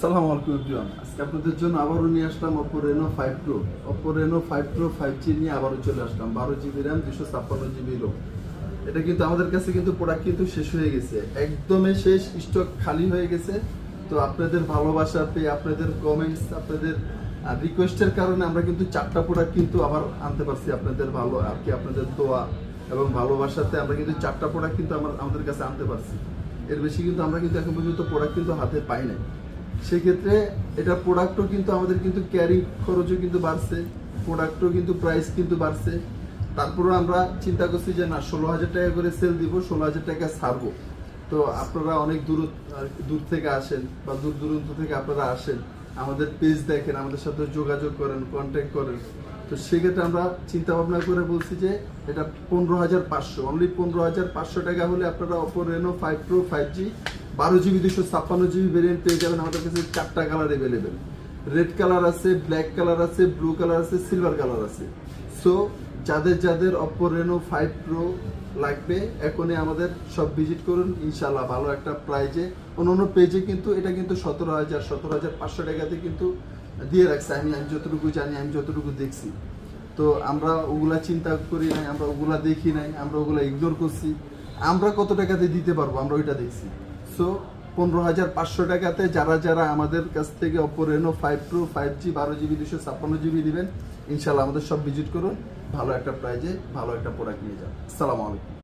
আসসালামু আলাইকুম এভরিওয়ান। আজকে আপনাদের জন্য আবারও নিয়ে আসলাম Oppo Reno 5 Pro। Oppo Reno 5 Pro 5G নিয়ে আবারও চলে আসলাম। 12GB RAM 256GB ROM। এটা কিন্তু আমাদের কাছে কিন্তু প্রোডাক্ট কিন্তু শেষ হয়ে গেছে, একদমই শেষ, স্টক খালি হয়ে গেছে। তো আপনাদের ভালোবাসা পেয়ে, আপনাদের কমেন্টস, আপনাদের রিকোয়েস্টের কারণে আমরা কিন্তু 4টা প্রোডাক্ট কিন্তু আবার আনতে পারছি। আপনাদের ভালো আর কি, আপনাদের দোয়া এবং ভালোবাসাতে আমরা কিন্তু 4টা প্রোডাক্ট কিন্তু আমাদের কাছে আনতে পারছি। এর বেশি কিন্তু আমরা কিন্তু এখন পর্যন্ত প্রোডাক্ট কিন্তু হাতে পাই নাই। সেক্ষেত্রে এটা প্রোডাক্টও কিন্তু আমাদের কিন্তু ক্যারি খরচও কিন্তু বাড়ছে, প্রোডাক্টও কিন্তু প্রাইস কিন্তু বাড়ছে। তারপরেও আমরা চিন্তা করছি যে না, 16,000 টাকা করে সেল দিব, 16,000 টাকা ছাড়বো। তো আপনারা অনেক দূর থেকে আসেন বা দূর দূরান্ত থেকে আপনারা আসেন, আমাদের পেজ দেখেন, আমাদের সাথে যোগাযোগ করেন, কন্ট্যাক্ট করেন। তো সেক্ষেত্রে আমরা চিন্তা ভাবনা করে বলছি যে এটা 15,500, অনলি 15,500 টাকা হলে আপনারা Oppo Reno 5 Pro 5G 12GB 256GB variant পেয়ে যাবেন। আমাদের কাছে 4টা কালার অ্যাভেলেবেল, রেড কালার আছে, ব্ল্যাক কালার আছে, ব্লু কালার আছে, সিলভার কালার আছে। সো যাদের Oppo Reno 5 Pro লাগবে এখনই আমাদের সব ভিজিট করুন, ইনশাল্লাহ ভালো একটা প্রাইজে। অন্য পেজে কিন্তু এটা কিন্তু 17,500 টাকাতে কিন্তু দিয়ে রাখছে। আমি যতটুকু জানি, আমি যতটুকু দেখছি। তো আমরা ওগুলা চিন্তা করি নাই, আমরা ওগুলা দেখি নাই, আমরা ওগুলা ইগনোর করছি। আমরা কত টাকাতে দিতে পারবো আমরা ওইটা দেখছি। সো 15,500 টাকাতে যারা আমাদের কাছ থেকে Oppo Reno 5 Pro 5G 12GB 256GB দিবেন, ইনশাল্লাহ আমাদের সব ভিজিট করুন, ভালো একটা প্রাইজে ভালো একটা প্রোডাক্ট নিয়ে যান। আসসালামু আলাইকুম।